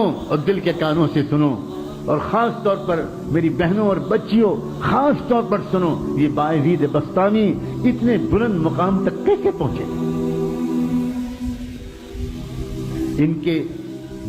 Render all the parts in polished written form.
اور دل کے کانوں سے سنو، اور خاص طور پر میری بہنوں اور بچیوں خاص طور پر سنو، یہ باعزید بستامی اتنے بلند مقام تک کیسے پہنچے؟ ان کے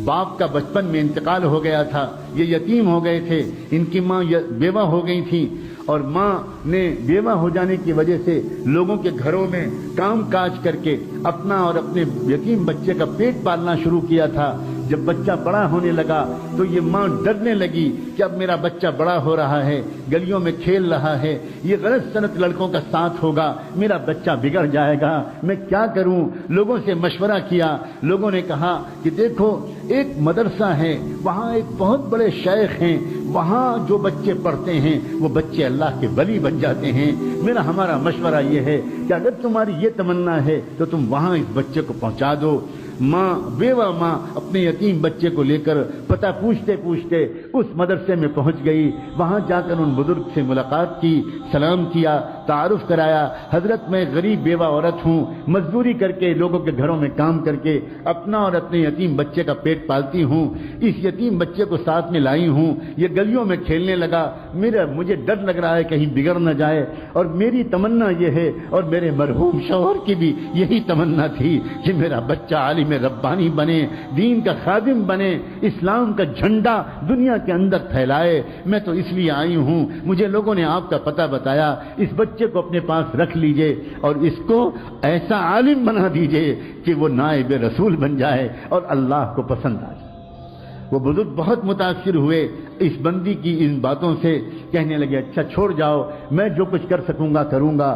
باپ کا بچپن میں انتقال ہو گیا تھا، یہ یتیم ہو گئے تھے، ان کی ماں بیوہ ہو گئی تھی، اور ماں نے بیوہ ہو جانے کی وجہ سے لوگوں کے گھروں میں کام کاج کر کے اپنا اور اپنے یتیم بچے کا پیٹ پالنا شروع کیا تھا۔ جب بچہ بڑا ہونے لگا تو یہ ماں ڈرنے لگی کہ اب میرا بچہ بڑا ہو رہا ہے، گلیوں میں کھیل رہا ہے، یہ غلط سنت لڑکوں کا ساتھ ہوگا، میرا بچہ بگڑ جائے گا، میں کیا کروں؟ لوگوں سے مشورہ کیا، لوگوں نے کہا کہ دیکھو ایک مدرسہ ہے، وہاں ایک بہت بڑے شیخ ہیں، وہاں جو بچے پڑھتے ہیں وہ بچے اللہ کے ولی بن جاتے ہیں۔ ہمارا مشورہ یہ ہے کہ اگر تمہاری یہ تمنا ہے تو تم وہاں اس بچے کو پہنچا دو۔ ماں، بیوہ ماں اپنے یتیم بچے کو لے کر پتہ پوچھتے پوچھتے اس مدرسے میں پہنچ گئی، وہاں جا کر ان بزرگ سے ملاقات کی، سلام کیا، تعارف کرایا، حضرت میں غریب بیوہ عورت ہوں، مزدوری کر کے لوگوں کے گھروں میں کام کر کے اپنا اور اپنے یتیم بچے کا پیٹ پالتی ہوں، اس یتیم بچے کو ساتھ میں لائی ہوں، یہ گلیوں میں کھیلنے لگا، مجھے ڈر لگ رہا ہے کہیں بگڑ نہ جائے، اور میری تمنا یہ ہے، اور میرے مرحوم شوہر کی بھی یہی تمنا تھی کہ میرا بچہ عالم ربانی بنے، دین کا خادم بنے، اسلام کا جھنڈا دنیا کے اندر پھیلائے۔ میں تو اس لیے آئی ہوں، مجھے لوگوں نے آپ کا پتہ بتایا، اس بچے کو اپنے پاس رکھ لیجئے اور اس کو ایسا عالم بنا دیجئے کہ وہ نائب رسول بن جائے اور اللہ کو پسند آ جائے۔ وہ بزرگ بہت متاثر ہوئے اس بندی کی ان باتوں سے، کہنے لگے اچھا چھوڑ جاؤ، میں جو کچھ کر سکوں گا کروں گا۔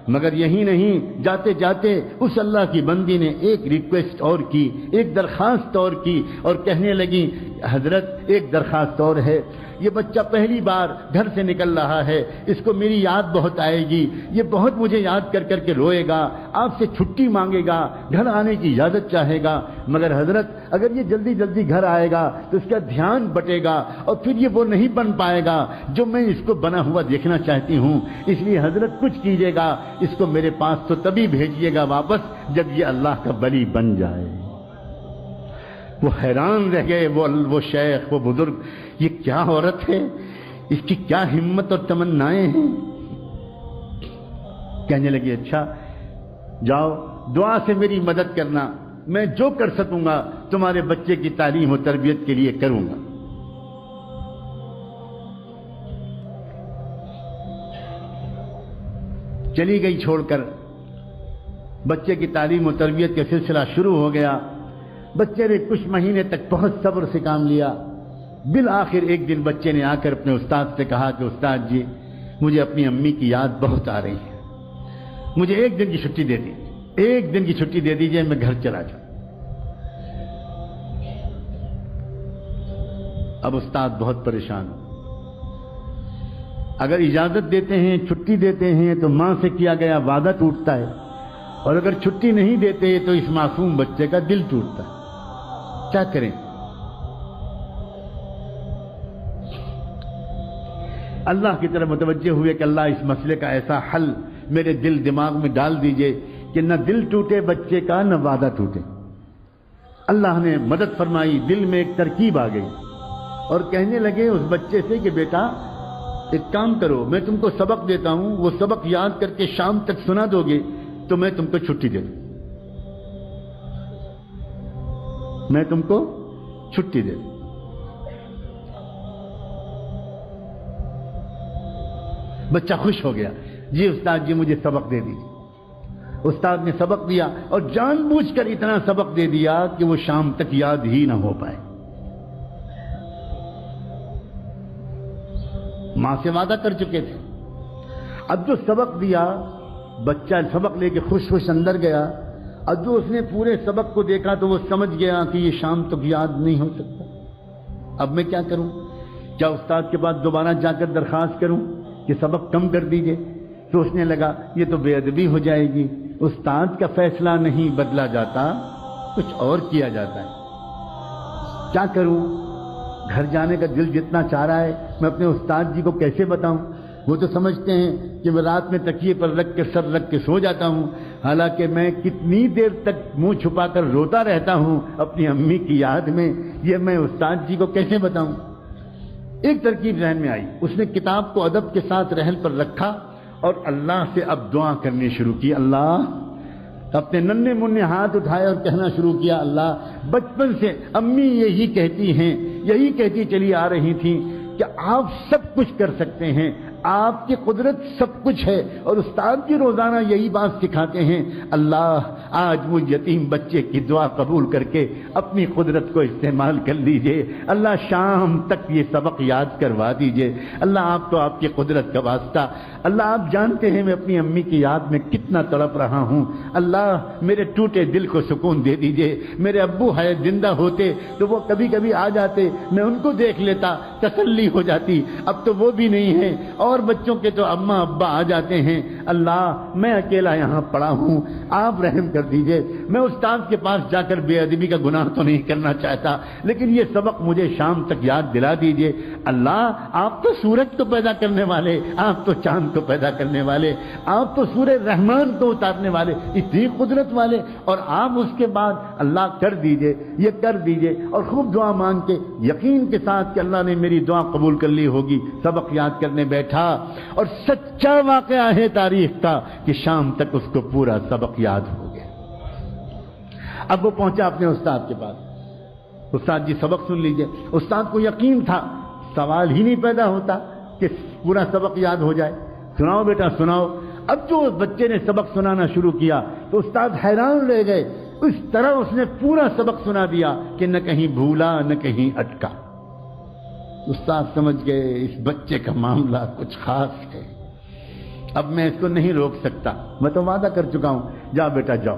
مگر یہی نہیں، جاتے جاتے اس اللہ کی بندی نے ایک ریکویسٹ اور کی، ایک درخواست اور کی، اور کہنے لگی حضرت ایک درخواست اور ہے، یہ بچہ پہلی بار گھر سے نکل رہا ہے، اس کو میری یاد بہت آئے گی، یہ بہت مجھے یاد کر کر کے روئے گا، آپ سے چھٹی مانگے گا، گھر آنے کی اجازت چاہے گا، مگر حضرت اگر یہ جلدی جلدی گھر آئے گا تو اس کا دھیان بٹے گا اور پھر یہ وہ نہیں بن پائے گا جو میں اس کو بنا ہوا دیکھنا چاہتی ہوں، اس لیے حضرت کچھ کیجیے گا، اس کو میرے پاس تو تبھی بھیجیے گا واپس جب یہ اللہ کا ولی بن جائے۔ وہ حیران رہ گئے، وہ شیخ، وہ بزرگ، یہ کیا عورت ہے، اس کی کیا ہمت اور تمنائیں ہیں۔ کہنے لگے اچھا جاؤ دعا سے میری مدد کرنا، میں جو کر سکوں گا تمہارے بچے کی تعلیم و تربیت کے لیے کروں گا۔ چلی گئی چھوڑ کر، بچے کی تعلیم و تربیت کا سلسلہ شروع ہو گیا۔ بچے نے کچھ مہینے تک بہت صبر سے کام لیا، بالآخر ایک دن بچے نے آ کر اپنے استاد سے کہا کہ استاد جی مجھے اپنی امی کی یاد بہت آ رہی ہے، مجھے ایک دن کی چھٹی دے دیجیے، ایک دن کی چھٹی دے دیجیے، میں گھر چلا جاؤں۔ اب استاد بہت پریشان ہو، اگر اجازت دیتے ہیں، چھٹی دیتے ہیں تو ماں سے کیا گیا وعدہ ٹوٹتا ہے، اور اگر چھٹی نہیں دیتے تو اس معصوم بچے کا دل ٹوٹتا ہے، کیا کریں؟ اللہ کی طرف متوجہ ہوئے کہ اللہ اس مسئلے کا ایسا حل میرے دل دماغ میں ڈال دیجئے کہ نہ دل ٹوٹے بچے کا، نہ وعدہ ٹوٹے۔ اللہ نے مدد فرمائی، دل میں ایک ترکیب آ گئی، اور کہنے لگے اس بچے سے کہ بیٹا ایک کام کرو، میں تم کو سبق دیتا ہوں، وہ سبق یاد کر کے شام تک سنا دو گے تو میں تم کو چھٹی دے دوں، میں تم کو چھٹی دے دوں۔ بچہ خوش ہو گیا، جی استاد جی مجھے سبق دے دیجیے۔ استاد نے سبق دیا، اور جان بوجھ کر اتنا سبق دے دیا کہ وہ شام تک یاد ہی نہ ہو پائے۔ ماں سے وعدہ کر چکے تھے، اب جو سبق دیا، بچہ سبق لے کے خوش خوش اندر گیا، اب جو اس نے پورے سبق کو دیکھا تو وہ سمجھ گیا کہ یہ شام تک یاد نہیں ہو سکتا، اب میں کیا کروں؟ کیا استاد کے پاس دوبارہ جا کر درخواست کروں کہ سبق کم کر دیجئے؟ سوچنے لگا یہ تو بے ادبی ہو جائے گی، استاد کا فیصلہ نہیں بدلا جاتا، کچھ اور کیا جاتا ہے، کیا کروں؟ گھر جانے کا دل جتنا چاہ رہا ہے، میں اپنے استاد جی کو کیسے بتاؤں؟ وہ تو سمجھتے ہیں کہ میں رات میں تکیے پر رکھ کے سر رکھ کے سو جاتا ہوں، حالانکہ میں کتنی دیر تک منہ چھپا کر روتا رہتا ہوں اپنی امی کی یاد میں، یہ میں استاد جی کو کیسے بتاؤں؟ ایک ترکیب ذہن میں آئی، اس نے کتاب کو ادب کے ساتھ رحل پر رکھا اور اللہ سے اب دعا کرنی شروع کی۔ اللہ، اپنے ننھے منھے ہاتھ اٹھائے اور کہنا شروع کیا، اللہ، بچپن سے امی یہی کہتی ہیں، یہی کہتی چلی آ رہی تھیں کہ آپ سب کچھ کر سکتے ہیں، آپ کی قدرت سب کچھ ہے، اور استاد کی روزانہ یہی بات سکھاتے ہیں۔ اللہ، آج وہ یتیم بچے کی دعا قبول کر کے اپنی قدرت کو استعمال کر لیجئے۔ اللہ، شام تک یہ سبق یاد کروا دیجئے۔ اللہ، آپ تو آپ کی قدرت کا واسطہ، اللہ آپ جانتے ہیں میں اپنی امی کی یاد میں کتنا تڑپ رہا ہوں۔ اللہ، میرے ٹوٹے دل کو سکون دے دیجئے۔ میرے ابو ہے زندہ ہوتے تو وہ کبھی کبھی آ جاتے، میں ان کو دیکھ لیتا، تسلی ہو جاتی۔ اب تو وہ بھی نہیں ہے، اور بچوں کے تو اماں ابا آ جاتے ہیں۔ اللہ، میں اکیلا یہاں پڑا ہوں، آپ رحم کر دیجئے۔ میں استاد کے پاس جا کر بے ادبی کا گناہ تو نہیں کرنا چاہتا، لیکن یہ سبق مجھے شام تک یاد دلا دیجئے۔ اللہ، آپ تو سورج کو پیدا کرنے والے، آپ تو چاند کو پیدا کرنے والے، آپ تو سورہ رحمان کو اتارنے والے، اتنی قدرت والے، اور آپ اس کے بعد اللہ کر دیجئے، یہ کر دیجئے، اور خوب دعا مانگ کے یقین کے ساتھ کہ اللہ نے میری دعا قبول کر لی ہوگی، سبق یاد کرنے بیٹھا، اور سچا واقعہ ہے تاریخ کا کہ شام تک اس کو پورا سبق یاد ہو گیا۔ اب وہ پہنچا اپنے استاد کے پاس، استاد جی سبق سن لیجئے۔ استاد کو یقین تھا، سوال ہی نہیں پیدا ہوتا کہ پورا سبق یاد ہو جائے۔ سناؤ بیٹا سناؤ۔ اب جو بچے نے سبق سنانا شروع کیا تو استاد حیران رہ گئے، اس طرح اس نے پورا سبق سنا دیا کہ نہ کہیں بھولا نہ کہیں اٹکا۔ استاد سمجھ گئے اس بچے کا معاملہ کچھ خاص ہے، اب میں اس کو نہیں روک سکتا، میں تو وعدہ کر چکا ہوں، جاؤ بیٹا جاؤ۔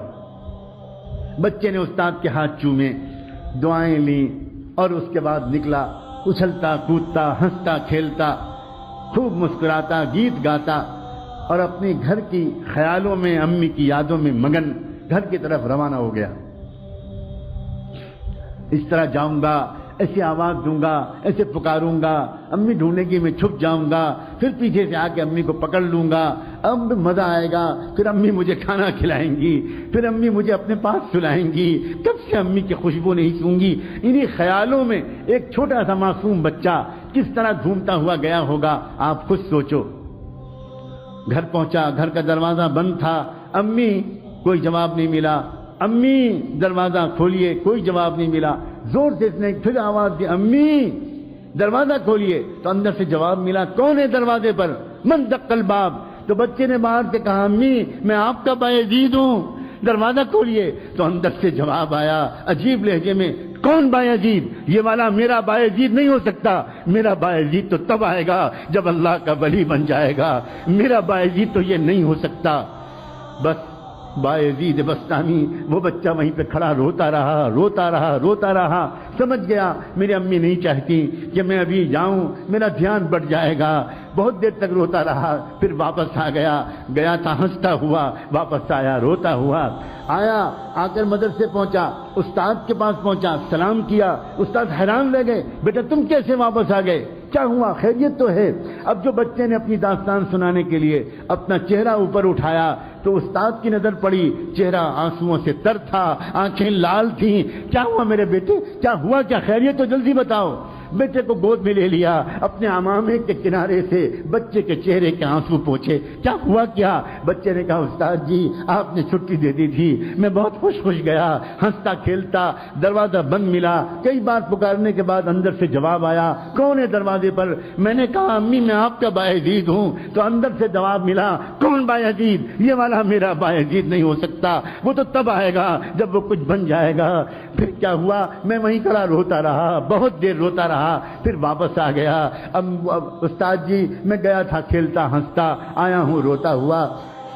بچے نے استاد کے ہاتھ چومے، دعائیں لیں، اور اس کے بعد نکلا، اچھلتا کودتا ہنستا کھیلتا، خوب مسکراتا، گیت گاتا، اور اپنے گھر کی خیالوں میں، امی کی یادوں میں مگن گھر کی طرف روانہ ہو گیا۔ اس طرح جاؤں گا، ایسی آواز دوں گا، ایسے پکاروں گا، امی ڈھونڈے گی، میں چھپ جاؤں گا، پھر پیچھے سے آ کے امی کو پکڑ لوں گا، اب مزہ آئے گا، پھر امی مجھے کھانا کھلائیں گی، پھر امی مجھے اپنے پاس سلائیں گی، کب سے امی کی خوشبو نہیں سونگی۔ انہی خیالوں میں ایک چھوٹا سا معصوم بچہ کس طرح گھومتا ہوا گیا ہوگا، آپ خود سوچو۔ گھر پہنچا، گھر کا دروازہ بند تھا، امی، کوئی جواب نہیں ملا، امی دروازہ کھولیے، کوئی جواب نہیں ملا، زور سے اس نے پھر آواز دی، امی دروازہ کھولیے، تو اندر سے جواب ملا، کون ہے دروازے پر؟ من دق الباب۔ تو بچے نے باہر سے کہا، امی میں آپ کا باعزید ہوں، دروازہ کھولیے۔ تو اندر سے جواب آیا عجیب لہجے میں، کون باعزید؟ یہ والا میرا باعزید نہیں ہو سکتا، میرا باعزید تو تب آئے گا جب اللہ کا ولی بن جائے گا، میرا باعزید تو یہ نہیں ہو سکتا۔ بس باعزید بستانی، وہ بچہ وہیں پہ کھڑا روتا رہا روتا رہا روتا رہا، سمجھ گیا میری امی نہیں چاہتی کہ میں ابھی جاؤں، میرا دھیان بڑھ جائے گا، بہت دیر تک روتا رہا، پھر واپس آ گیا تھا ہنستا ہوا، واپس آیا روتا ہوا، آ کر مدرسے پہنچا، استاد کے پاس پہنچا، سلام کیا، استاد حیران رہ گئے، بیٹا تم کیسے واپس آ گئے، کیا ہوا، خیریت تو ہے؟ اب جو بچے نے اپنی داستان سنانے کے لیے اپنا چہرہ اوپر اٹھایا تو استاد کی نظر پڑی، چہرہ آنسوؤں سے تر تھا، آنکھیں لال تھیں۔ کیا ہوا میرے بیٹے، کیا ہوا، کیا خیریت تو جلدی بتاؤ۔ بیٹے کو گود میں لے لیا، اپنے عمامے کے کنارے سے بچے کے چہرے کے آنسو پوچھے، کیا ہوا کیا؟ بچے نے کہا، استاد جی آپ نے چھٹی دے دی تھی، میں بہت خوش گیا، ہنستا کھیلتا، دروازہ بند ملا، کئی بار پکارنے کے بعد اندر سے جواب آیا، کون ہے دروازے پر؟ میں نے کہا، امی میں آپ کا باعزید ہوں، تو اندر سے جواب ملا، کون باعزید؟ یہ والا میرا باعزید نہیں ہو سکتا، وہ تو تب آئے گا جب وہ کچھ بن جائے گا۔ پھر کیا ہوا، میں وہیں کھڑا روتا رہا، بہت دیر روتا رہا، پھر واپس آ گیا۔ اب استاد جی میں گیا تھا کھیلتا ہنستا، آیا ہوں روتا ہوا۔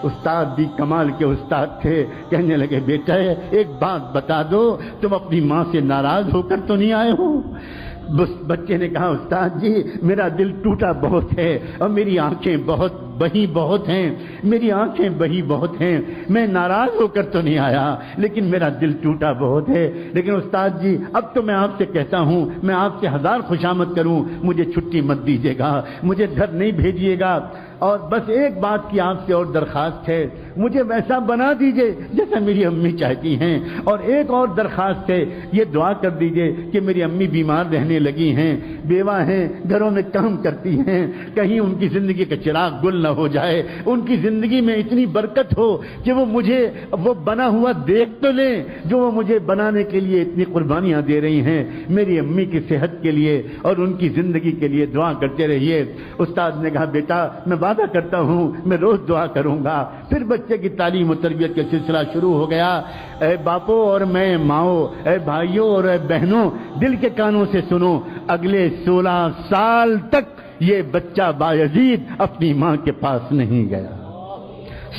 استاد بھی کمال کے استاد تھے، کہنے لگے، بیٹا ایک بات بتا دو، تم اپنی ماں سے ناراض ہو کر تو نہیں آئے ہو؟ بس بچے نے کہا، استاد جی میرا دل ٹوٹا بہت ہے، اور میری آنکھیں بہی بہت ہیں، میری آنکھیں بہی بہت ہیں، میں ناراض ہو کر تو نہیں آیا، لیکن میرا دل ٹوٹا بہت ہے۔ لیکن استاد جی اب تو میں آپ سے کہتا ہوں، میں آپ سے ہزار خوشامد کروں، مجھے چھٹی مت دیجیے گا، مجھے گھر نہیں بھیجیے گا۔ اور بس ایک بات کی آپ سے اور درخواست ہے، مجھے ویسا بنا دیجئے جیسا میری امی چاہتی ہیں، اور ایک اور درخواست ہے، یہ دعا کر دیجئے کہ میری امی بیمار رہنے لگی ہیں، بیوہ ہیں، گھروں میں کام کرتی ہیں، کہیں ان کی زندگی کا چراغ گل نہ ہو جائے، ان کی زندگی میں اتنی برکت ہو کہ وہ مجھے وہ بنا ہوا دیکھ تو لیں جو وہ مجھے بنانے کے لیے اتنی قربانیاں دے رہی ہیں۔ میری امی کی صحت کے لیے اور ان کی زندگی کے لیے دعا کرتے رہیے۔ استاد نے کہا بیٹا میں وعدہ کرتا ہوں میں روز دعا کروں گا۔ پھر بچے کی تعلیم و تربیت کا سلسلہ شروع ہو گیا۔ اے باپو اور میں ماؤں، اے بھائیوں اور اے بہنوں، دل کے کانوں سے سنو، اگلے 16 سال تک یہ بچہ بایزید اپنی ماں کے پاس نہیں گیا۔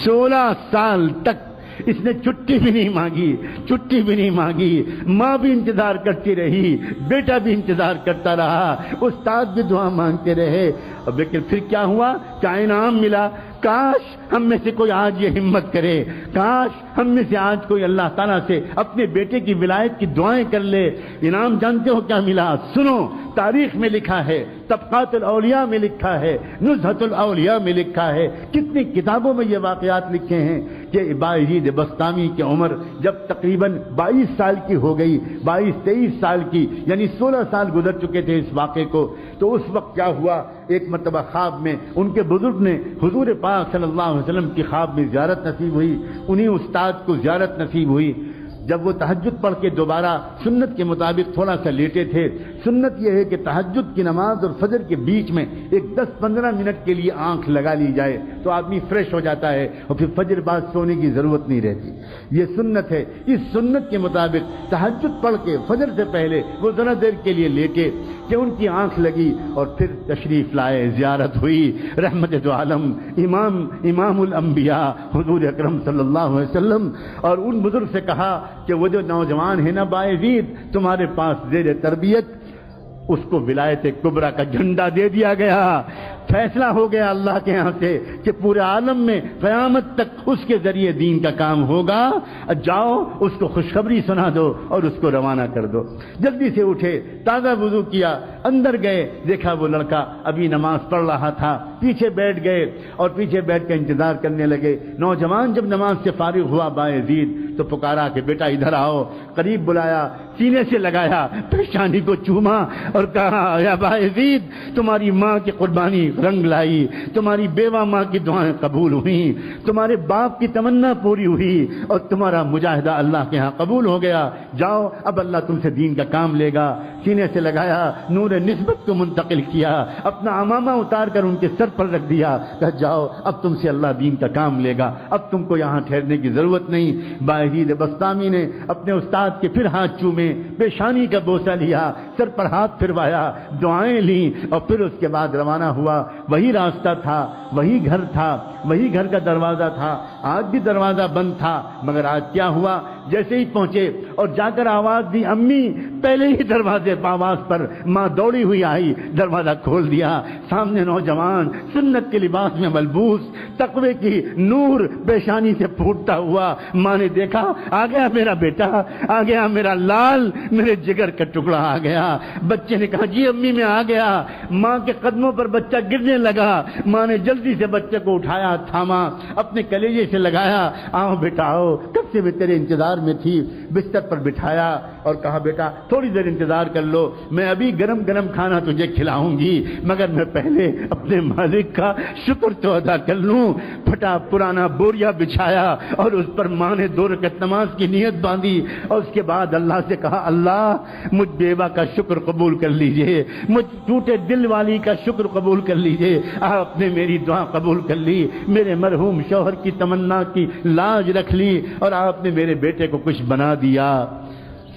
16 سال تک اس نے چھٹی بھی نہیں مانگی، چھٹی بھی نہیں مانگی، ماں بھی انتظار کرتی رہی، بیٹا بھی انتظار کرتا رہا، استاد بھی دعا مانگتے رہے، لیکن پھر کیا ہوا؟ کیا انعام ملا؟ کاش ہم میں سے کوئی آج یہ ہمت کرے، کاش ہم میں سے آج کوئی اللہ تعالیٰ سے اپنے بیٹے کی ولایت کی دعائیں کر لے۔ انعام جانتے ہو کیا ملا؟ سنو، تاریخ میں لکھا ہے، طبقات الاولیاء میں لکھا ہے، نزہۃ الاولیاء میں لکھا ہے، کتنی کتابوں میں یہ واقعات لکھے ہیں کہ بایزید بسطامی کی عمر جب تقریباً 22 سال کی ہو گئی، 22-23 سال کی، یعنی 16 سال گزر چکے تھے اس واقعے کو، تو اس وقت کیا ہوا؟ ایک مرتبہ خواب میں ان کے بزرگ نے حضور پاک صلی اللہ علیہ وسلم کی خواب میں زیارت نصیب ہوئی، انہیں استاد کو زیارت نصیب ہوئی۔ جب وہ تہجد پڑھ کے دوبارہ سنت کے مطابق تھوڑا سا لیٹے تھے، سنت یہ ہے کہ تہجد کی نماز اور فجر کے بیچ میں ایک 10-15 منٹ کے لیے آنکھ لگا لی جائے تو آدمی فریش ہو جاتا ہے اور پھر فجر بعد سونے کی ضرورت نہیں رہتی، یہ سنت ہے۔ اس سنت کے مطابق تہجد پڑھ کے فجر سے پہلے وہ ذرا دیر کے لیے لیٹے کہ ان کی آنکھ لگی اور پھر تشریف لائے، زیارت ہوئی رحمت دو عالم امام الانبیاء حضور اکرم صلی اللہ علیہ وسلم، اور ان بزرگ سے کہا کہ وہ جو نوجوان ہے نا بایزید تمہارے پاس زیر تربیت، اس کو ولایت کبریٰ کا جھنڈا دے دیا گیا، فیصلہ ہو گیا اللہ کے ہاں سے کہ پورے عالم میں قیامت تک اس کے ذریعے دین کا کام ہوگا، جاؤ اس کو خوشخبری سنا دو اور اس کو روانہ کر دو۔ جلدی سے اٹھے، تازہ وضو کیا، اندر گئے، دیکھا وہ لڑکا ابھی نماز پڑھ رہا تھا، پیچھے بیٹھ گئے اور پیچھے بیٹھ کے انتظار کرنے لگے۔ نوجوان جب نماز سے فارغ ہوا بایزید تو پکارا کہ بیٹا ادھر آؤ، قریب بلایا، سینے سے لگایا، پیشانی کو چوما اور کہا یا بایزید تمہاری ماں کی قربانی رنگ لائی، تمہاری بیوہ ماں کی دعائیں قبول ہوئیں، تمہارے باپ کی تمنا پوری ہوئی اور تمہارا مجاہدہ اللہ کے ہاں قبول ہو گیا، جاؤ اب اللہ تم سے دین کا کام لے گا۔ سینے سے لگایا، نور نسبت کو منتقل کیا، اپنا عمامہ اتار کر ان کے سر پر رکھ دیا، کہا جاؤ اب تم سے اللہ دین کا کام لے گا، اب تم کو یہاں ٹھہرنے کی ضرورت نہیں۔ بایزید بسطامی نے اپنے استاد کے پھر ہاتھ چومے، پیشانی کا بوسہ لیا، سر پر ہاتھ پھروایا، دعائیں لیں اور پھر اس کے بعد روانہ ہوا۔ وہی راستہ تھا، وہی گھر تھا، وہی گھر کا دروازہ تھا، آج بھی دروازہ بند تھا، مگر آج کیا ہوا؟ جیسے ہی پہنچے اور جا کر آواز دی امی، پہلے ہی دروازے آواز پر ماں دوڑی ہوئی آئی، دروازہ کھول دیا، سامنے نوجوان سنت کے لباس میں ملبوس، تقوی کی نور پیشانی سے پھوٹتا ہوا۔ ماں نے دیکھا آ گیا میرا بیٹا، آ گیا میرا لال، میرے جگر کا ٹکڑا آ گیا۔ بچے نے کہا جی امی میں آ گیا۔ ماں کے قدموں پر بچہ گرنے لگا، ماں نے جلدی سے بچے کو اٹھایا، تھاما، اپنے کلیجے سے لگایا، آؤ بیٹا آؤ، کب سے میں تیرے انتظار میں تھی، بستر پر بٹھایا اور کہا بیٹا تھوڑی دیر انتظار کر لو، میں ابھی گرم گرم کھانا تجھے کھلاؤں گی، مگر میں پہلے اپنے مالک کا شکر تو ادا کر لوں۔ پھٹا پرانا بوریا بچھایا اور اس پر ماں نے 2 رکعت نماز کی نیت باندھی اور اس کے بعد اللہ سے کہا اللہ مجھ بیوہ کا شکر قبول کر لیجئے، مجھ ٹوٹے دل والی کا شکر قبول کر لیجئے، آپ نے میری دعا قبول کر لی، میرے مرحوم شوہر کی تمنا کی لاج رکھ لی اور آپ نے میرے بیٹے کو کچھ بنا دیا۔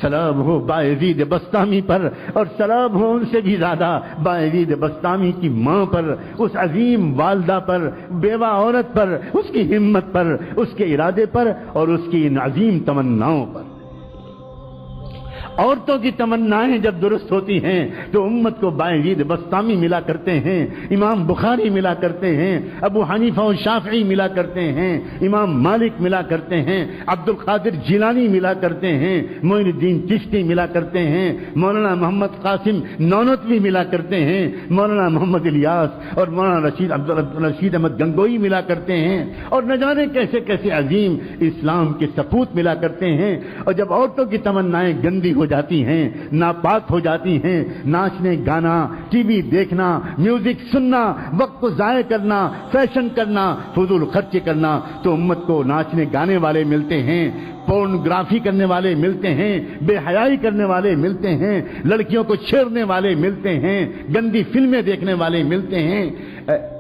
سلام ہو بایزید بسطامی پر، اور سلام ہو ان سے بھی زیادہ بایزید بسطامی کی ماں پر، اس عظیم والدہ پر، بیوہ عورت پر، اس کی ہمت پر، اس کے ارادے پر اور اس کی ان عظیم تمناؤں پر۔ عورتوں کی تمنائیں جب درست ہوتی ہیں تو امت کو باعزید بسطامی ملا کرتے ہیں، امام بخاری ملا کرتے ہیں، ابو حنیفہ و شافعی ملا کرتے ہیں، امام مالک ملا کرتے ہیں، عبد القادر جیلانی ملا کرتے ہیں، معین الدین چشتی ملا کرتے ہیں، مولانا محمد قاسم نانوتوی ملا کرتے ہیں، مولانا محمد الیاس اور مولانا رشید احمد گنگوئی ملا کرتے ہیں، اور نہ جانے کیسے کیسے عظیم اسلام کے سپوت ملا کرتے ہیں۔ اور جب عورتوں کی تمنائیں گندی ہو جاتی ہیں، ناپاک ہو جاتی ہیں، ناچنے گانا، ٹی وی دیکھنا، میوزک سننا، وقت کو ضائع کرنا، فیشن کرنا، فضول خرچی کرنا، تو امت کو ناچنے گانے والے ملتے ہیں، پورنوگرافی کرنے والے ملتے ہیں، بے حیائی کرنے والے ملتے ہیں، لڑکیوں کو چھیڑنے والے ملتے ہیں، گندی فلمیں دیکھنے والے ملتے ہیں۔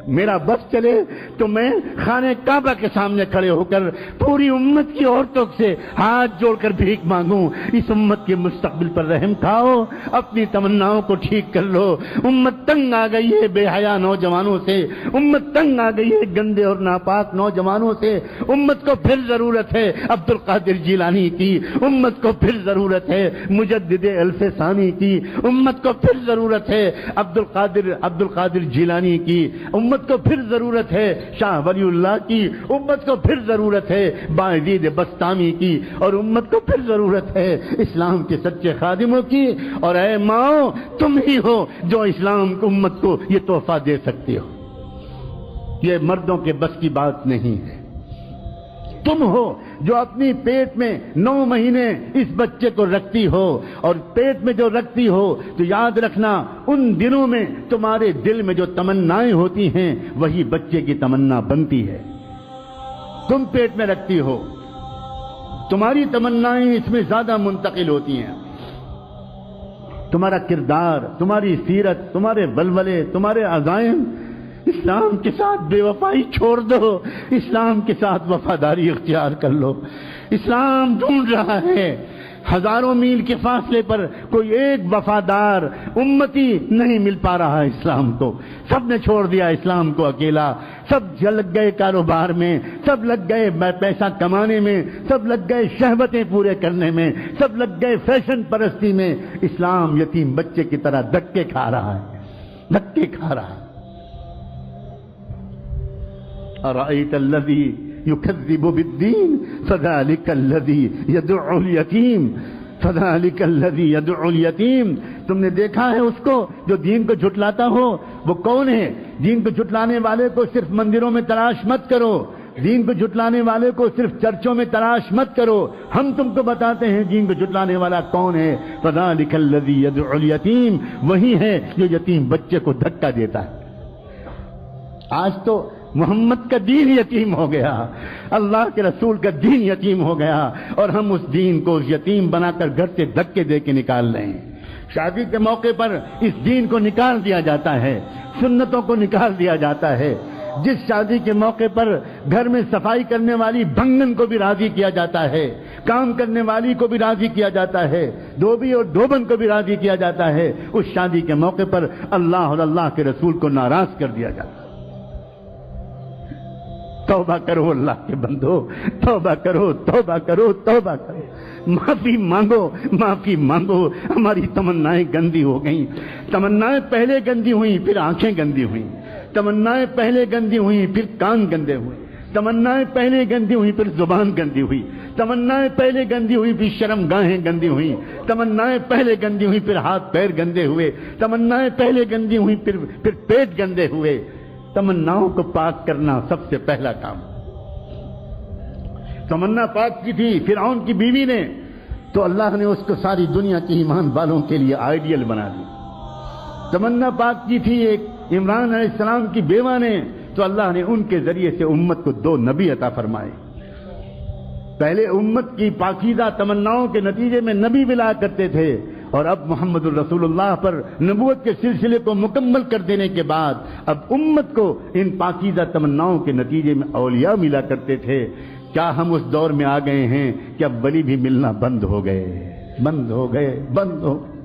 میرا بس چلے تو میں خانہ کعبہ کے سامنے کھڑے ہو کر پوری امت کی عورتوں سے ہاتھ جوڑ کر بھیک مانگوں، اس امت کے مستقبل پر رحم کھاؤ، اپنی تمناؤں کو ٹھیک کر لو۔ امت تنگ آ گئی ہے بے حیا نوجوانوں سے، امت تنگ آ گئی ہے گندے اور ناپاک نوجوانوں سے۔ امت کو پھر ضرورت ہے عبد القادر جیلانی کی، امت کو پھر ضرورت ہے مجدد الف ثانی کی، امت کو پھر ضرورت ہے عبد القادر جیلانی کی، امت کو پھر ضرورت ہے شاہ ولی اللہ کی، امت کو پھر ضرورت ہے باعزید بسطامی کی، اور امت کو پھر ضرورت ہے اسلام کے سچے خادموں کی۔ اور اے ماؤں، تم ہی ہو جو اسلام کو امت کو یہ تحفہ دے سکتے ہو، یہ مردوں کے بس کی بات نہیں ہے۔ تم ہو جو اپنی پیٹ میں 9 مہینے اس بچے کو رکھتی ہو، اور پیٹ میں جو رکھتی ہو تو یاد رکھنا ان دنوں میں تمہارے دل میں جو تمنائیں ہوتی ہیں وہی بچے کی تمنا بنتی ہے۔ تم پیٹ میں رکھتی ہو، تمہاری تمنائیں اس میں زیادہ منتقل ہوتی ہیں۔ تمہارا کردار، تمہاری سیرت، تمہارے ولولے، تمہارے عزائم، اسلام کے ساتھ بے وفائی چھوڑ دو، اسلام کے ساتھ وفاداری اختیار کر لو۔ اسلام ڈھونڈ رہا ہے، ہزاروں میل کے فاصلے پر کوئی ایک وفادار امتی نہیں مل پا رہا اسلام کو۔ سب نے چھوڑ دیا اسلام کو اکیلا، سب لگ گئے کاروبار میں، سب لگ گئے پیسہ کمانے میں، سب لگ گئے شہوتیں پورے کرنے میں، سب لگ گئے فیشن پرستی میں۔ اسلام یتیم بچے کی طرح دھکے کھا رہا ہے، دھکے کھا رہا ہے۔ أرأيت الذي يكذب بالدين فذلك الذي يدعو اليتيم، فذلك الذي يدعو اليتيم۔ تم نے دیکھا ہے اس کو جو دین کو جھٹلاتا ہو؟ وہ کون ہے؟ دین کو جھٹلانے والے کو صرف مندروں میں تلاش مت کرو، دین کو جھٹلانے والے کو صرف چرچوں میں تلاش مت کرو، ہم تم کو بتاتے ہیں دین کو جھٹلانے والا کون ہے۔ فذلك الذي يدعو اليتيم، وہی ہے جو یتیم بچے کو دھکا دیتا ہے۔ آج تو محمد کا دین یتیم ہو گیا، اللہ کے رسول کا دین یتیم ہو گیا، اور ہم اس دین کو یتیم بنا کر گھر سے دھکے دے کے نکال رہے ہیں۔ شادی کے موقع پر اس دین کو نکال دیا جاتا ہے، سنتوں کو نکال دیا جاتا ہے۔ جس شادی کے موقع پر گھر میں صفائی کرنے والی بھنگن کو بھی راضی کیا جاتا ہے، کام کرنے والی کو بھی راضی کیا جاتا ہے، دھوبی اور دھوبن کو بھی راضی کیا جاتا ہے، اس شادی کے موقع پر اللہ اور اللہ کے رسول کو ناراض کر دیا جاتا ہے۔ توبہ کرو اللہ کے بندو، توبہ کرو، توبہ کرو، توبہ کرو، معافی مانگو، معافی مانگو۔ ہماری تمنائیں گندی ہو گئیں، تمنائیں پہلے گندی ہوئیں پھر آنکھیں گندی ہوئیں، تمنائیں پہلے گندی ہوئیں پھر کان گندے ہوئے، تمنائیں پہلے گندی ہوئی پھر زبان گندی ہوئی، تمنائیں پہلے گندی ہوئی پھر شرم گاہیں گندی ہوئی، تمنائیں پہلے گندی ہوئی پھر ہاتھ پیر گندے ہوئے، تمنائیں پہلے گندی ہوئی پھر پیٹ گندے ہوئے۔ تمناؤں کو پاک کرنا سب سے پہلا کام۔ تمنا پاک کی تھی فرعون کی بیوی نے، تو اللہ نے اس کو ساری دنیا کے ایمان والوں کے لیے آئیڈیل بنا دی۔ تمنا پاک کی تھی ایک عمران علیہ السلام کی بیوہ نے، تو اللہ نے ان کے ذریعے سے امت کو 2 نبی عطا فرمائے۔ پہلے امت کی پاکیزہ تمناؤں کے نتیجے میں نبی ملا کرتے تھے، اور اب محمد الرسول اللہ پر نبوت کے سلسلے کو مکمل کر دینے کے بعد اب امت کو ان پاکیزہ تمناؤں کے نتیجے میں اولیاء ملا کرتے تھے۔ کیا ہم اس دور میں آ گئے ہیں کہ اب ولی بھی ملنا بند ہو گئے، بند ہو گئے، بند ہو گئے؟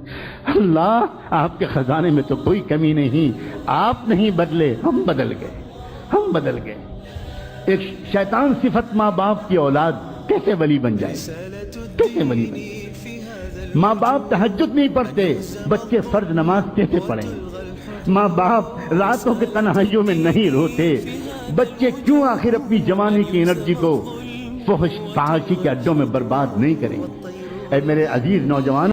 اللہ، آپ کے خزانے میں تو کوئی کمی نہیں، آپ نہیں بدلے، ہم بدل گئے، ہم بدل گئے۔ ایک شیطان صفت ماں باپ کی اولاد کیسے ولی بن جائے، کیسے ولی بن جائے؟ ماں باپ تہجد نہیں پڑھتے، بچے فرض نماز کیسے پڑھیں؟ ماں باپ راتوں کے تنہائیوں میں نہیں روتے، بچے کیوں آخر اپنی جوانی کی انرجی کو فحش فحاشی کے اڈوں میں برباد نہیں کریں؟ اے میرے عزیز نوجوان،